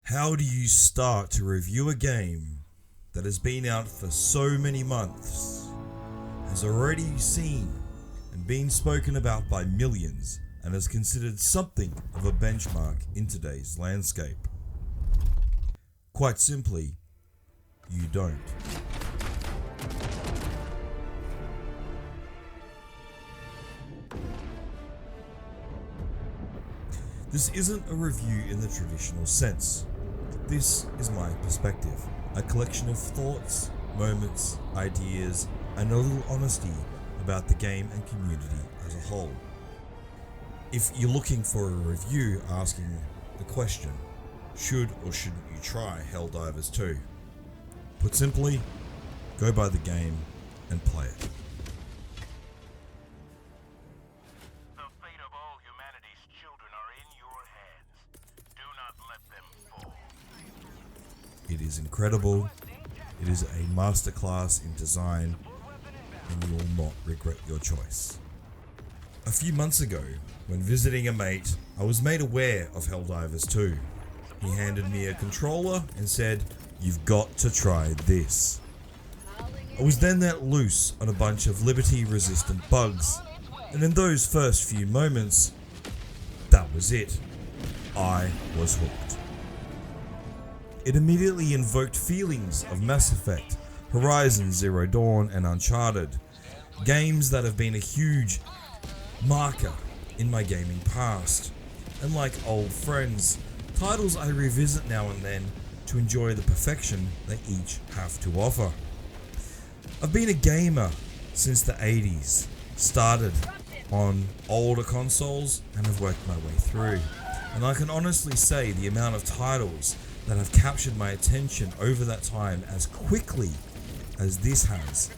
How do you start to review a game that has been out for so many months, has already seen and been spoken about by millions, and is considered something of a benchmark in today's landscape? Quite simply, you don't. This isn't a review in the traditional sense. This is my perspective, a collection of thoughts, moments, ideas, and a little honesty about the game and community as a whole. If you're looking for a review asking the question, should or shouldn't you try Helldivers 2? Put simply, go buy the game and play it. It is incredible, it is a masterclass in design, and you will not regret your choice. A few months ago, when visiting a mate, I was made aware of Helldivers 2. He handed me a controller and said, "You've got to try this." I was then let loose on a bunch of Liberty-resistant bugs, and in those first few moments, that was it. I was hooked. It immediately invoked feelings of Mass Effect, Horizon Zero Dawn, and Uncharted, games that have been a huge marker in my gaming past, and like old friends, titles I revisit now and then to enjoy the perfection they each have to offer. I've been a gamer since the 80s, started on older consoles and have worked my way through, and I can honestly say the amount of titles that have captured my attention over that time as quickly as this has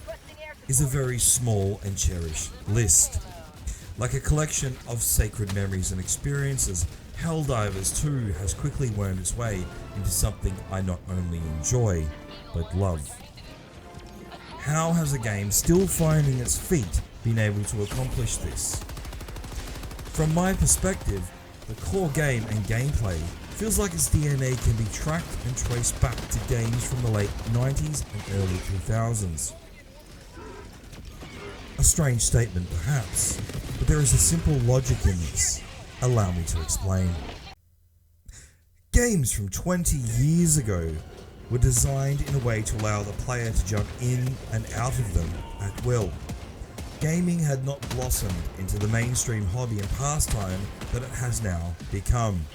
is a very small and cherished list. Like a collection of sacred memories and experiences, Helldivers 2 has quickly wormed its way into something I not only enjoy, but love. How has a game still finding its feet been able to accomplish this? From my perspective, the core game and gameplay feels like its DNA can be tracked and traced back to games from the late 90s and early 2000s. A strange statement perhaps, but there is a simple logic in this. Allow me to explain. Games from 20 years ago were designed in a way to allow the player to jump in and out of them at will. Gaming had not blossomed into the mainstream hobby and pastime that it has now become.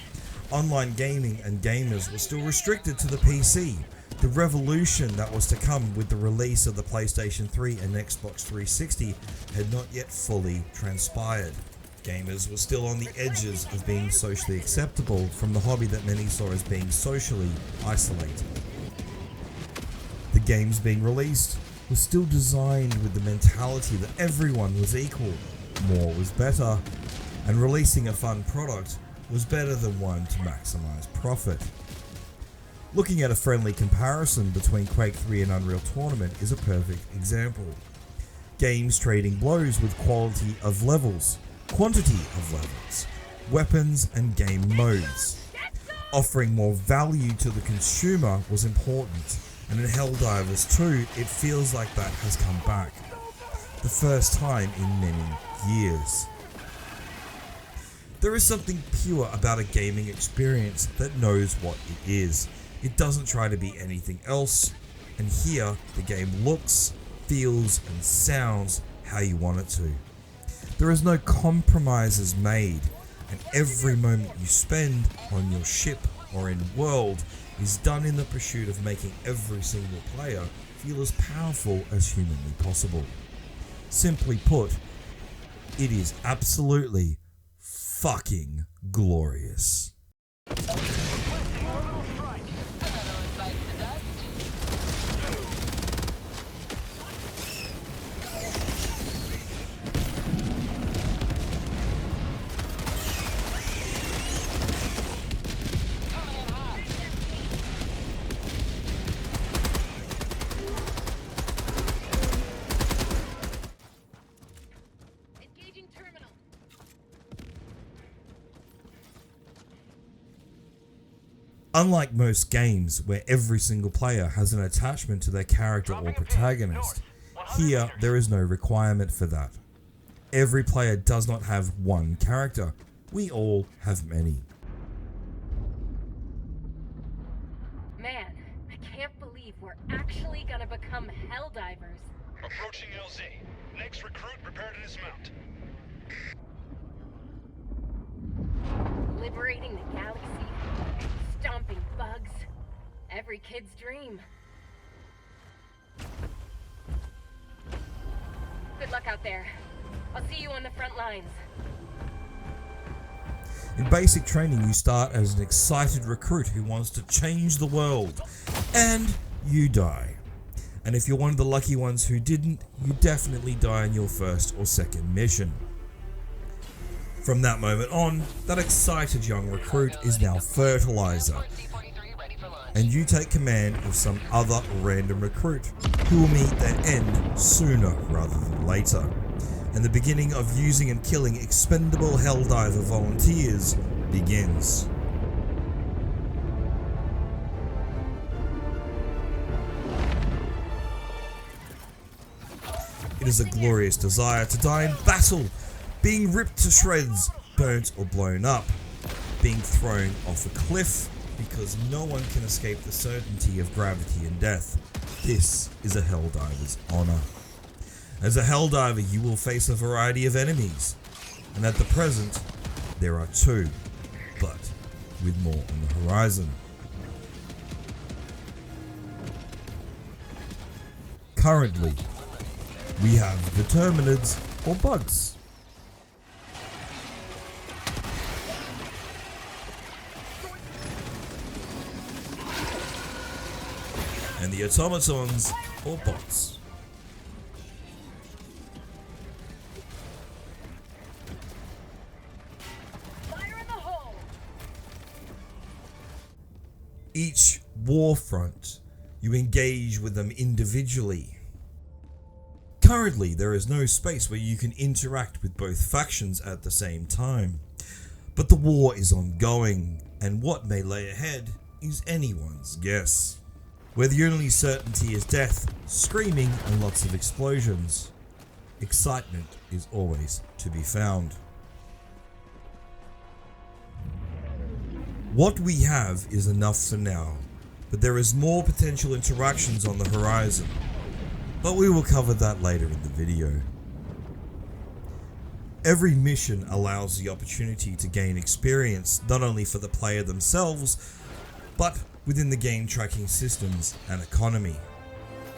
Online gaming and gamers were still restricted to the PC. The revolution that was to come with the release of the PlayStation 3 and Xbox 360 had not yet fully transpired. Gamers were still on the edges of being socially acceptable from the hobby that many saw as being socially isolated. The games being released were still designed with the mentality that everyone was equal, more was better, and releasing a fun product was better than one to maximize profit. Looking at a friendly comparison between Quake 3 and Unreal Tournament is a perfect example. Games trading blows with quality of levels, quantity of levels, weapons and game modes. Offering more value to the consumer was important, and in Helldivers 2 it feels like that has come back. The first time in many years. There is something pure about a gaming experience that knows what it is. It doesn't try to be anything else, and here the game looks, feels, and sounds how you want it to. There is no compromises made, and every moment you spend on your ship or in world is done in the pursuit of making every single player feel as powerful as humanly possible. Simply put, it is absolutely fucking glorious. Unlike most games where every single player has an attachment to their character or protagonist, here there is no requirement for that. Every player does not have one character, we all have many. Man, I can't believe we're actually gonna become Helldivers. Approaching LZ. Next recruit, prepare to dismount. Liberating the galaxy, stomping bugs, every kid's dream. Good luck out there. I'll see you on the front lines. In basic training, you start as an excited recruit who wants to change the world, and you die. And if you're one of the lucky ones who didn't, you definitely die in your first or second mission. From that moment on, that excited young recruit is now Fertilizer, and you take command of some other random recruit who will meet their end sooner rather than later, and the beginning of using and killing expendable Helldiver volunteers begins. It is a glorious desire to die in battle, being ripped to shreds, burnt or blown up, being thrown off a cliff because no one can escape the certainty of gravity and death. This is a Helldiver's honor. As a Helldiver, you will face a variety of enemies, and at the present, there are two, but with more on the horizon. Currently, we have Determinids or bugs. And the automatons or bots. Fire in the hole! Each war front, you engage with them individually. Currently, there is no space where you can interact with both factions at the same time. But the war is ongoing, and what may lay ahead is anyone's guess. Where the only certainty is death, screaming, and lots of explosions, excitement is always to be found. What we have is enough for now, but there is more potential interactions on the horizon. But we will cover that later in the video. Every mission allows the opportunity to gain experience not only for the player themselves, but within the game tracking systems and economy.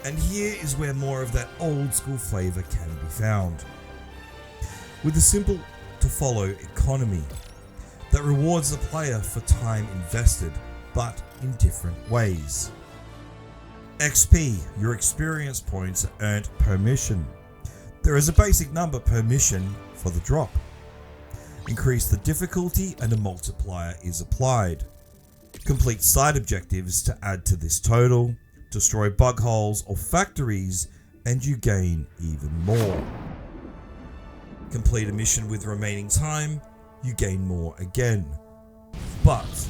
And here is where more of that old school flavor can be found. With a simple to follow economy that rewards the player for time invested, but in different ways. XP, your experience points are earned per mission. There is a basic number per mission for the drop. Increase the difficulty and a multiplier is applied. Complete side objectives to add to this total, destroy bug holes or factories, and you gain even more. Complete a mission with remaining time, you gain more again. But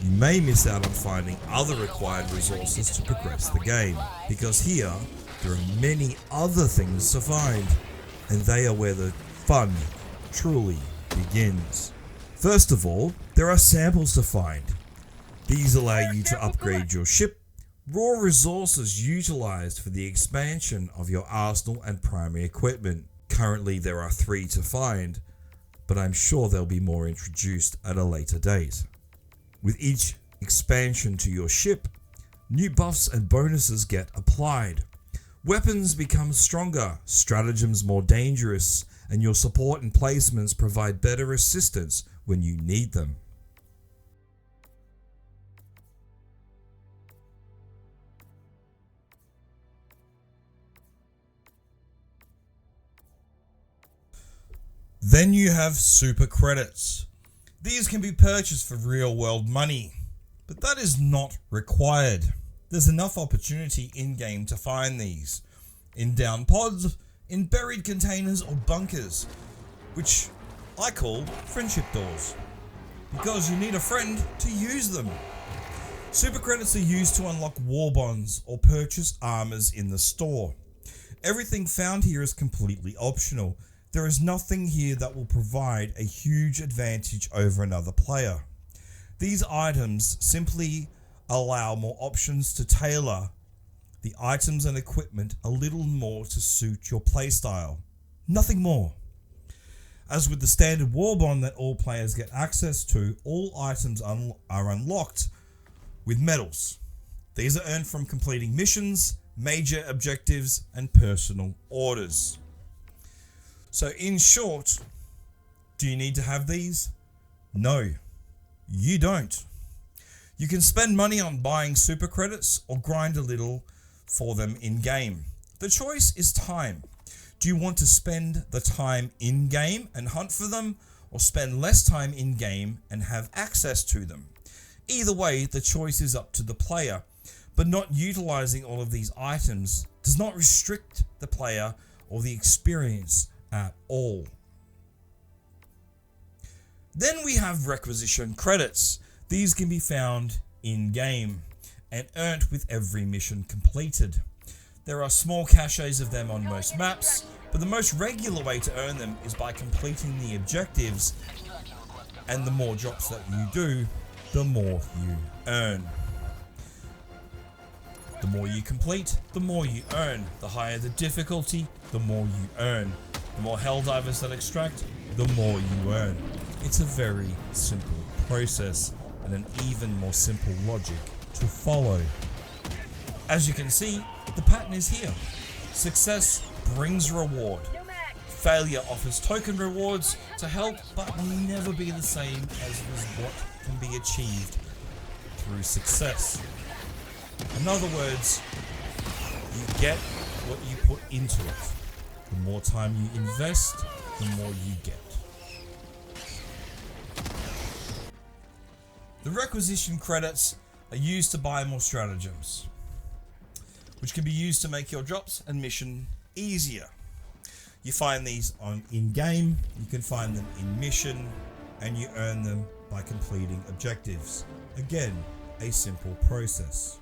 you may miss out on finding other required resources to progress the game, because here there are many other things to find, and they are where the fun truly begins. First of all, there are samples to find. These allow you to upgrade your ship, raw resources utilized for the expansion of your arsenal and primary equipment. Currently there are 3 to find, but I'm sure there'll be more introduced at a later date. With each expansion to your ship, new buffs and bonuses get applied. Weapons become stronger, stratagems more dangerous, and your support and placements provide better assistance when you need them. Then you have super credits. These can be purchased for real world money, but that is not required. There's enough opportunity in-game to find these, in down pods, in buried containers or bunkers, which I call friendship doors, because you need a friend to use them. Super credits are used to unlock war bonds or purchase armors in the store. Everything found here is completely optional. There is nothing here that will provide a huge advantage over another player. These items simply allow more options to tailor the items and equipment a little more to suit your playstyle. Nothing more. As with the standard war bond that all players get access to, all items are unlocked with medals. These are earned from completing missions, major objectives, and personal orders. So in short, do you need to have these? No, you don't. You can spend money on buying super credits or grind a little for them in game. The choice is time. Do you want to spend the time in game and hunt for them, or spend less time in game and have access to them? Either way, the choice is up to the player, but not utilizing all of these items does not restrict the player or the experience at all. Then we have requisition credits. These can be found in game and earned with every mission completed. There are small caches of them on most maps, but the most regular way to earn them is by completing the objectives, and the more drops that you do, the more you earn. The more you complete, the more you earn. The higher the difficulty, the more you earn. The more Helldivers that extract, the more you earn. It's a very simple process and an even more simple logic to follow. As you can see, the pattern is here. Success brings reward. Failure offers token rewards to help, but will never be the same as what can be achieved through success. In other words, you get what you put into it. The more time you invest, the more you get. The requisition credits are used to buy more stratagems, which can be used to make your drops and mission easier. You find these in-game, you can find them in mission, and you earn them by completing objectives. Again, a simple process.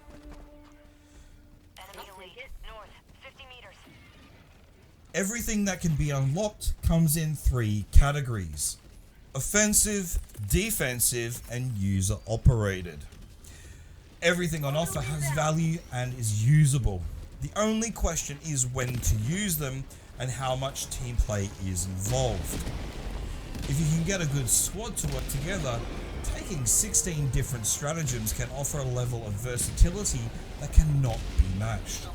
Enemy elite. North, 50 meters. Everything that can be unlocked comes in 3 categories: offensive, defensive, and user operated. Everything on offer has value and is usable. The only question is when to use them and how much team play is involved. If you can get a good squad to work together, taking 16 different stratagems can offer a level of versatility that cannot be matched.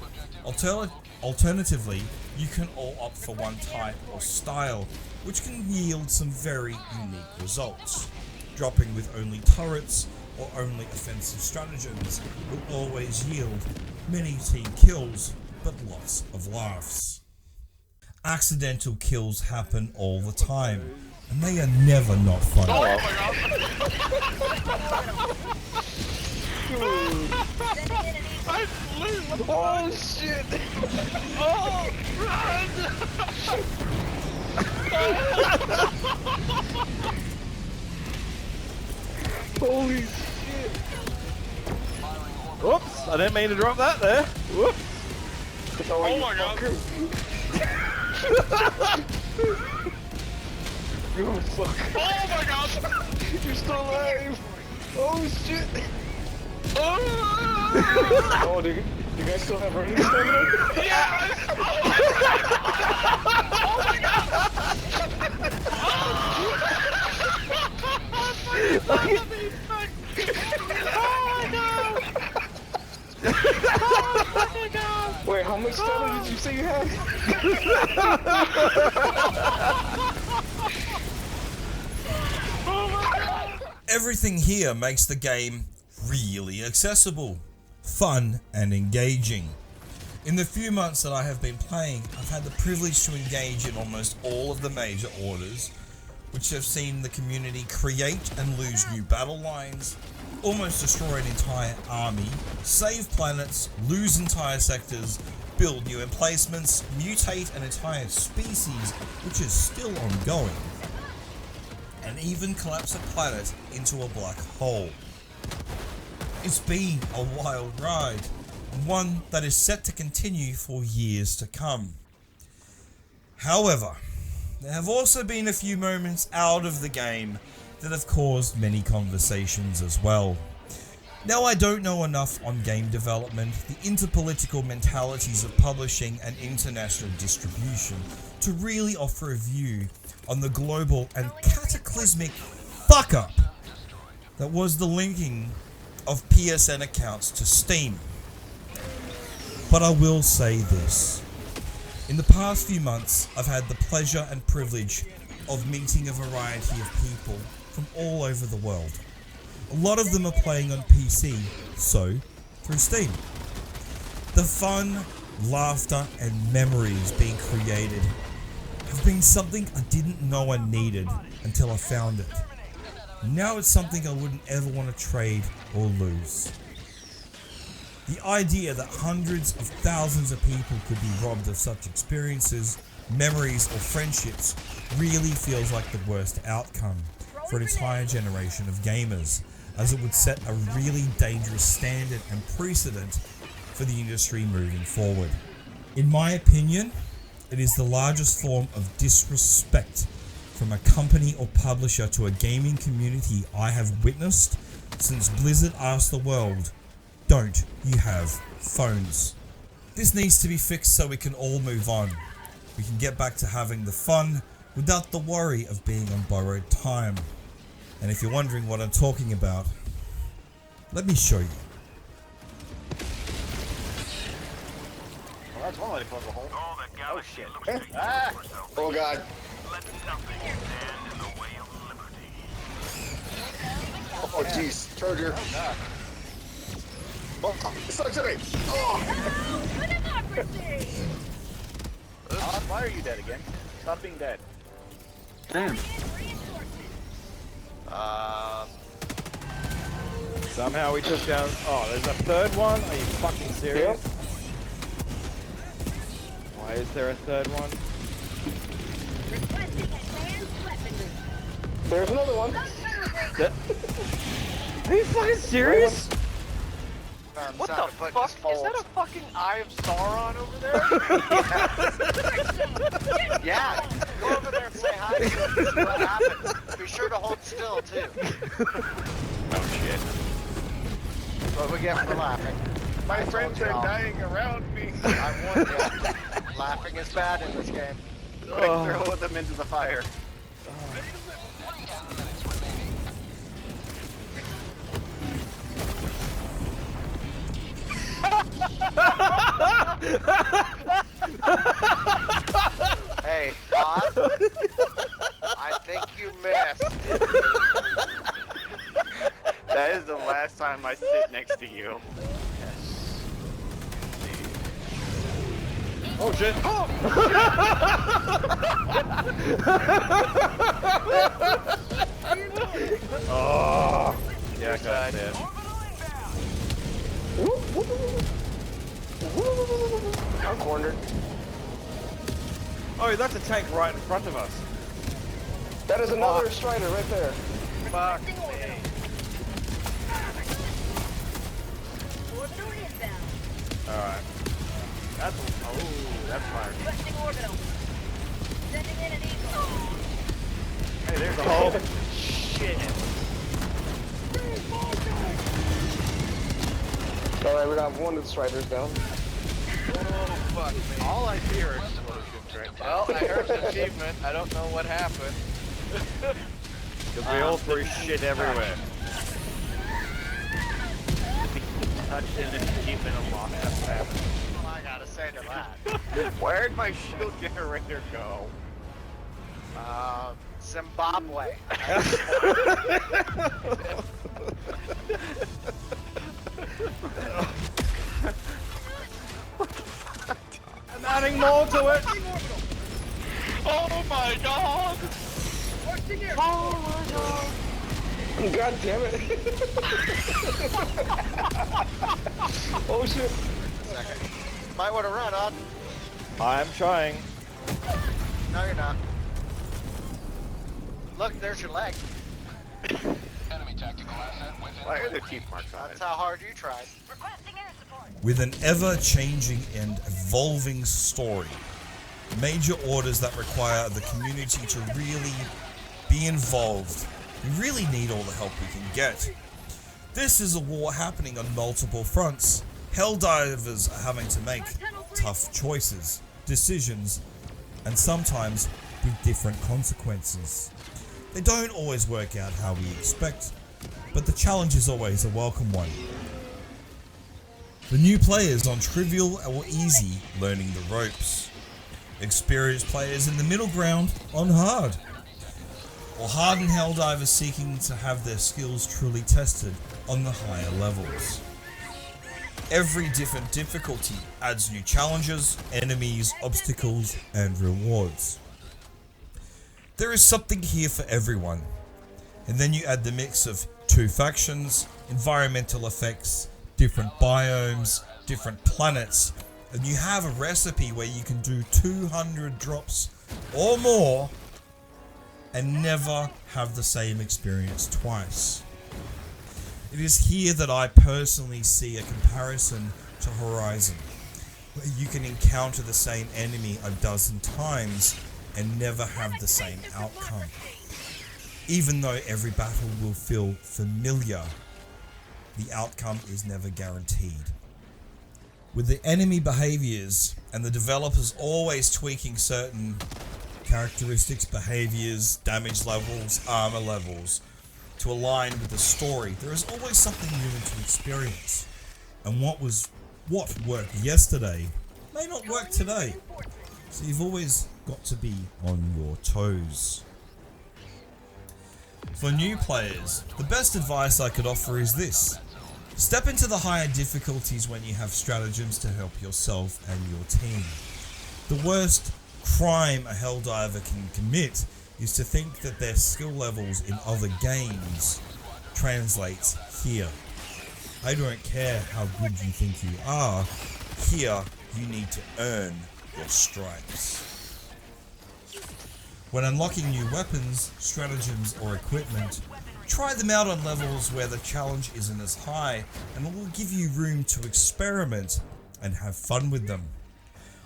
Alternatively, you can all opt for one type or style, which can yield some very unique results. Dropping with only turrets or only offensive stratagems will always yield many team kills, but lots of laughs. Accidental kills happen all the time, and they are never not funny. Oh shit! Oh, run! Holy shit! Whoops! I didn't mean to drop that there. Whoops! Oh my god! Oh fuck! Oh my god! You're still alive! Oh shit! Oh, do you guys still have running stamina? Yes! Oh my god! Wait, how much stamina did you say you had? Everything here makes the game really accessible, fun, and engaging. In the few months that I have been playing, I've had the privilege to engage in almost all of the major orders, which have seen the community create and lose new battle lines, almost destroy an entire army, save planets, lose entire sectors, build new emplacements, mutate an entire species, which is still ongoing, and even collapse a planet into a black hole. It's been a wild ride, and one that is set to continue for years to come. However, there have also been a few moments out of the game that have caused many conversations as well. Now, I don't know enough on game development, the interpolitical mentalities of publishing and international distribution to really offer a view on the global and cataclysmic fuck up that was the linking of PSN accounts to Steam. But I will say this. In the past few months, I've had the pleasure and privilege of meeting a variety of people from all over the world. A lot of them are playing on PC, so through Steam. The fun, laughter, and memories being created have been something I didn't know I needed until I found it. Now it's something I wouldn't ever want to trade or lose. The idea that hundreds of thousands of people could be robbed of such experiences, memories, or friendships really feels like the worst outcome for an entire generation of gamers, as it would set a really dangerous standard and precedent for the industry moving forward. In my opinion, it is the largest form of disrespect from a company or publisher to a gaming community I have witnessed since Blizzard asked the world, "Don't you have phones?" This needs to be fixed so we can all move on. We can get back to having the fun without the worry of being on borrowed time. And if you're wondering what I'm talking about, let me show you. Well, that's one way to close the hole. Oh shit. Ah! Oh god. Let nothing stand in the way of liberty. Oh jeez. Charger. Oh god. Oh, it sucks at me. Oh. Why are you dead again? Stop being dead. Damn. Somehow we took down. Oh, there's a third one? Are you fucking serious? Yep. Why is there a third one? There's another one. Are you fucking serious? What the fuck? Is that a fucking Eye of Sauron over there? Yeah. Go over there and say hi to him. See what happens. Be sure to hold still, too. Oh shit. What we get for laughing. My friends are dying around me. I warned you. Laughing is bad in this game. Quick, throw them into the fire. Hey, Todd. I think you missed. That is the last time I sit next to you. Oh shit. Oh. Yeah, I got dead. I'm cornered. Oh, that's a tank right in front of us. That is another Strider right there. Fuck. Alright. That's fire. Hey, there's a hole. Shit. Alright, we got one of the Striders down. Oh, fuck me. All I hear is explosions right now. Well, I heard an achievement. I don't know what happened. Because we all threw shit everywhere. Touched in an achievement unlocked. That's what happened. Well, I gotta say to that. Where'd my shield generator go? Zimbabwe. I'm adding more to it. Oh my god! Oh my god! God damn it. Oh shit. Second. Might want to run, Odd. I'm trying. No, you're not. Look, there's your leg. Enemy Why are there teeth marks on it? That's how hard you tried. With an ever-changing and evolving story, major orders that require the community to really be involved, we really need all the help we can get. This is a war happening on multiple fronts. Helldivers are having to make tough choices, decisions, and sometimes with different consequences. They don't always work out how we expect, but the challenge is always a welcome one. The new players on trivial or easy, learning the ropes. Experienced players in the middle ground on hard. Or hardened Helldivers seeking to have their skills truly tested on the higher levels. Every different difficulty adds new challenges, enemies, obstacles, and rewards. There is something here for everyone. And then you add the mix of two factions, environmental effects, different biomes, different planets, and you have a recipe where you can do 200 drops or more and never have the same experience twice. It is here that I personally see a comparison to Horizon, where you can encounter the same enemy a dozen times and never have the same outcome. Even though every battle will feel familiar, the outcome is never guaranteed. With the enemy behaviors and the developers always tweaking certain characteristics, behaviors, damage levels, armor levels to align with the story, there is always something new to experience. And what worked yesterday may not work today. So you've always got to be on your toes. For new players, the best advice I could offer is this. Step into the higher difficulties when you have stratagems to help yourself and your team. The worst crime a Helldiver can commit is to think that their skill levels in other games translates here. I don't care how good you think you are, here you need to earn your stripes. When unlocking new weapons, stratagems or equipment, try them out on levels where the challenge isn't as high and it will give you room to experiment and have fun with them.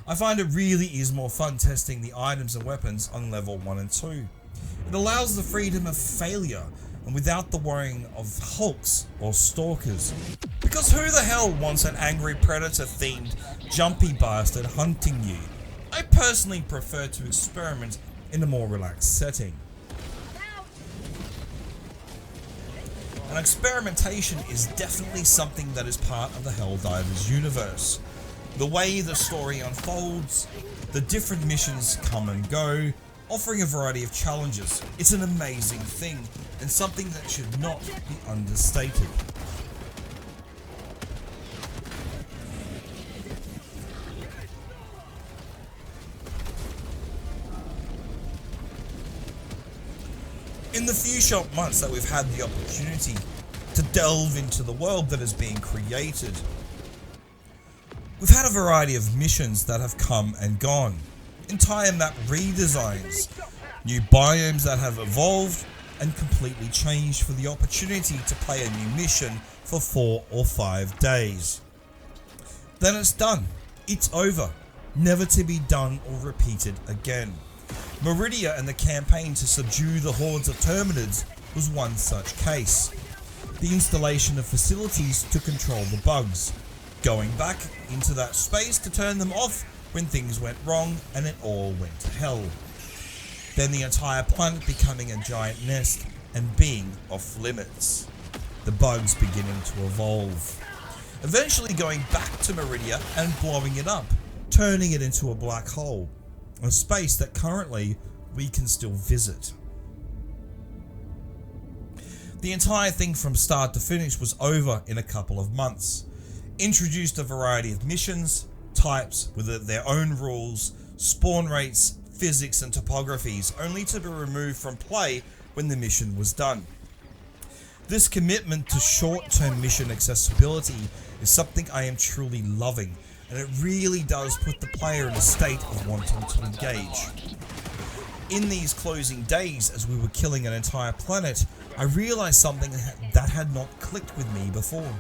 I find it really is more fun testing the items and weapons on level 1 and 2. It allows the freedom of failure and without the worrying of hulks or stalkers. Because who the hell wants an angry predator themed jumpy bastard hunting you? I personally prefer to experiment in a more relaxed setting. And experimentation is definitely something that is part of the Helldivers universe. The way the story unfolds, the different missions come and go, offering a variety of challenges. It's an amazing thing, and something that should not be understated. In the few short months that we've had the opportunity to delve into the world that is being created, we've had a variety of missions that have come and gone, entire map redesigns, new biomes that have evolved and completely changed for the opportunity to play a new mission for 4 or 5 days. Then it's done. It's over. Never to be done or repeated again. Meridia and the campaign to subdue the hordes of Terminids was one such case. The installation of facilities to control the bugs, going back into that space to turn them off when things went wrong and it all went to hell. Then the entire planet becoming a giant nest and being off limits. The bugs beginning to evolve. Eventually going back to Meridia and blowing it up, turning it into a black hole. A space that currently we can still visit. The entire thing from start to finish was over in a couple of months. Introduced a variety of missions, types with their own rules, spawn rates, physics and topographies, only to be removed from play when the mission was done. This commitment to short-term mission accessibility is something I am truly loving, and it really does put the player in a state of wanting to engage. In these closing days, as we were killing an entire planet, I realized something that had not clicked with me before.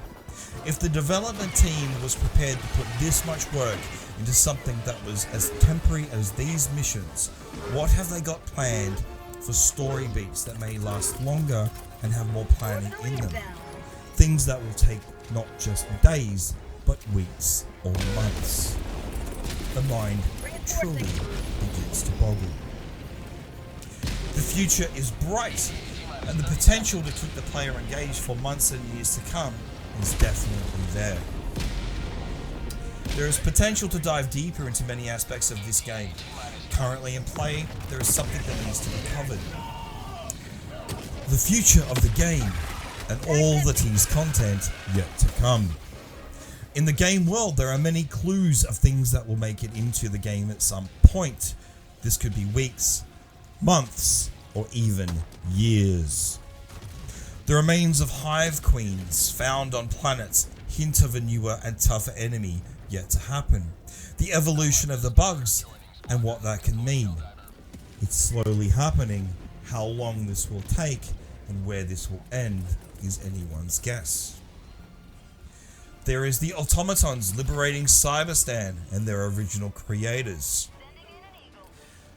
If the development team was prepared to put this much work into something that was as temporary as these missions, what have they got planned for story beats that may last longer and have more planning in them? Things that will take not just days, but weeks or months. The mind truly begins to boggle. The future is bright, and the potential to keep the player engaged for months and years to come is definitely there. There is potential to dive deeper into many aspects of this game. Currently in play, there is something that needs to be covered. The future of the game, and all the teased content yet to come. In the game world, there are many clues of things that will make it into the game at some point. This could be weeks, months, or even years. The remains of hive queens found on planets hint of a newer and tougher enemy yet to happen. The evolution of the bugs and what that can mean. It's slowly happening. How long this will take and where this will end is anyone's guess. There is the automatons liberating Cyberstan and their original creators.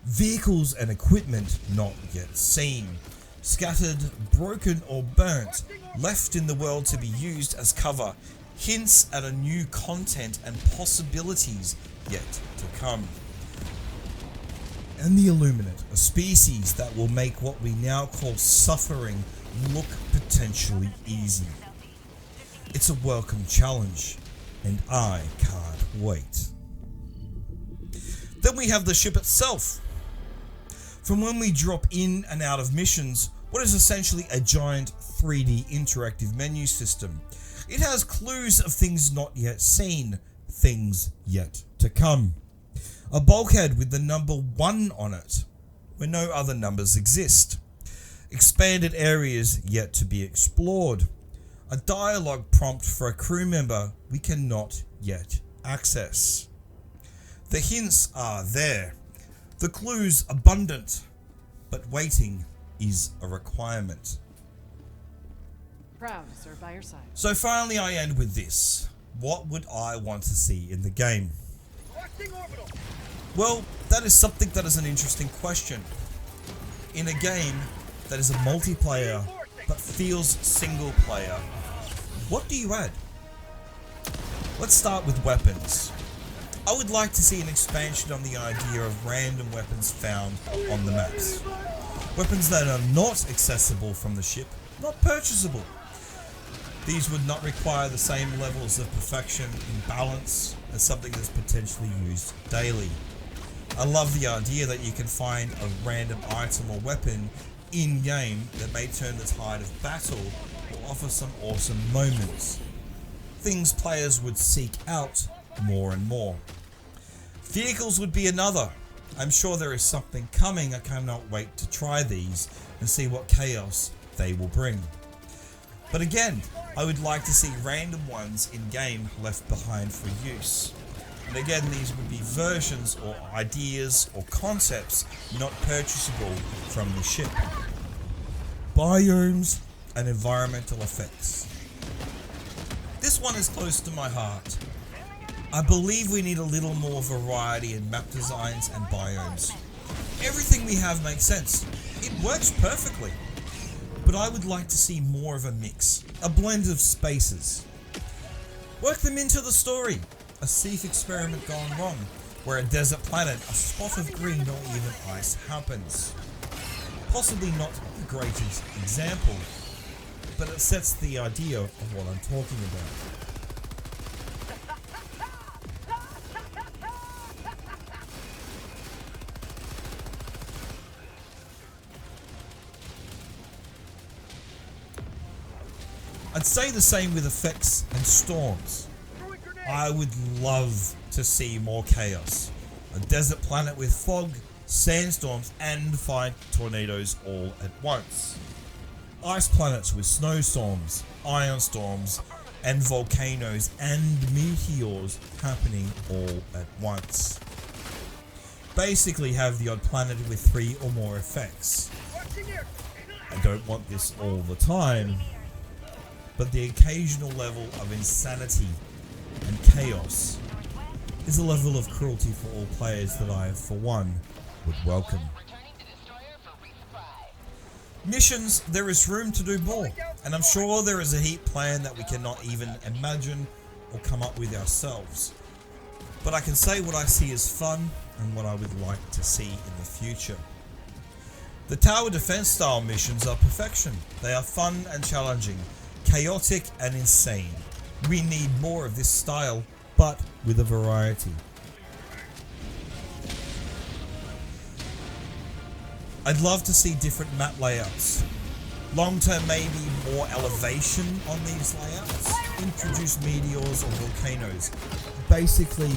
Vehicles and equipment not yet seen. Scattered, broken or burnt, left in the world to be used as cover. Hints at a new content and possibilities yet to come. And the Illuminate, a species that will make what we now call suffering look potentially easy. It's a welcome challenge, and I can't wait. Then we have the ship itself. From when we drop in and out of missions, what is essentially a giant 3D interactive menu system. It has clues of things not yet seen, things yet to come. A bulkhead with the number 1 on it, where no other numbers exist. Expanded areas yet to be explored. A dialogue prompt for a crew member we cannot yet access. The hints are there. The clues abundant, but waiting is a requirement. Proud to serve by your side. So finally I end with this. What would I want to see in the game? Well, that is something that is an interesting question. In a game that is a multiplayer but feels single player, what do you add? Let's start with weapons. I would like to see an expansion on the idea of random weapons found on the maps. Weapons that are not accessible from the ship, not purchasable. These would not require the same levels of perfection in balance as something that's potentially used daily. I love the idea that you can find a random item or weapon in-game that may turn the tide of battle or offer some awesome moments. Things players would seek out more and more. Vehicles would be another. I'm sure there is something coming. I cannot wait to try these and see what chaos they will bring. But again, I would like to see random ones in-game left behind for use. And again, these would be versions or ideas or concepts not purchasable from the ship. Biomes and environmental effects. This one is close to my heart. I believe we need a little more variety in map designs and biomes. Everything we have makes sense. It works perfectly. But I would like to see more of a mix, a blend of spaces. Work them into the story. A Seath experiment gone wrong, where a desert planet, a spot of green or even ice happens. Possibly not the greatest example, but it sets the idea of what I'm talking about. I'd say the same with effects and storms. I would love to see more chaos. A desert planet with fog, sandstorms, and 5 tornadoes all at once. Ice planets with snowstorms, iron storms, and volcanoes and meteors happening all at once. Basically have the odd planet with 3 or more effects. I don't want this all the time, but the occasional level of insanity and chaos is a level of cruelty for all players that I, for one, would welcome. Missions, there is room to do more, and I'm sure there is a heap planned that we cannot even imagine or come up with ourselves. But I can say what I see as fun and what I would like to see in the future. The tower defense style missions are perfection. They are fun and challenging, chaotic and insane. We need more of this style, but with a variety. I'd love to see different map layouts. Long term, maybe more elevation on these layouts. Introduce meteors or volcanoes. Basically,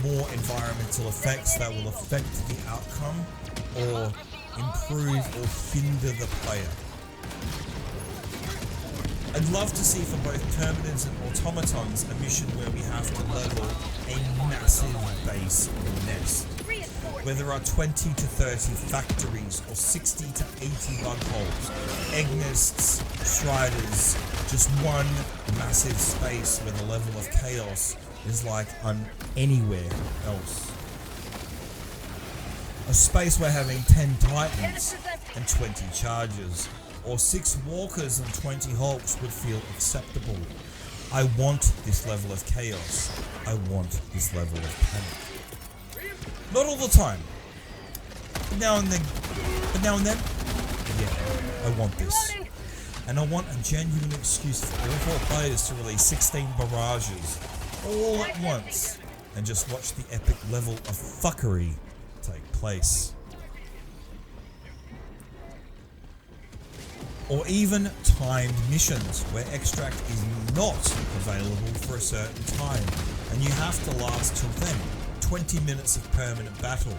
more environmental effects that will affect the outcome or improve or hinder the player. I'd love to see for both Terminids and Automatons a mission where we have to level a massive base or nest, where there are 20 to 30 factories or 60 to 80 bug holes, egg nests, striders, just one massive space where the level of chaos is like anywhere else. A space where having 10 titans and 20 chargers, or 6 walkers and 20 hulks would feel acceptable. I want this level of chaos. I want this level of panic. Not all the time. But now and then, yeah, I want this. And I want a genuine excuse for all 4 players to release 16 barrages all at once and just watch the epic level of fuckery take place. Or even timed missions where extract is not available for a certain time and you have to last till then. 20 minutes of permanent battle.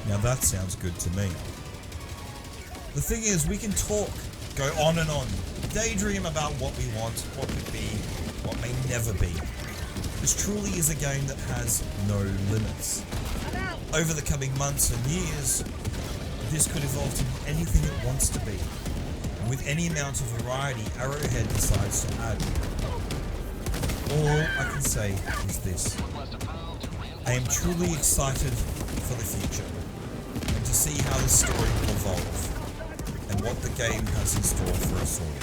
Now that sounds good to me. The thing is, we can talk, go on and on, daydream about what we want, what could be, what may never be. This truly is a game that has no limits. Over the coming months and years, this could evolve to be anything it wants to be. And with any amount of variety Arrowhead decides to add. All I can say is this. I am truly excited for the future and to see how this story will evolve and what the game has in store for us all.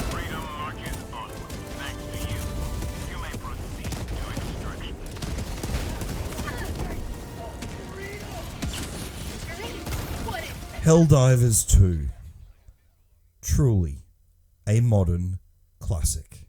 Freedom marches on. Thanks to you. You may proceed to extraction. Helldivers 2. Truly a modern classic.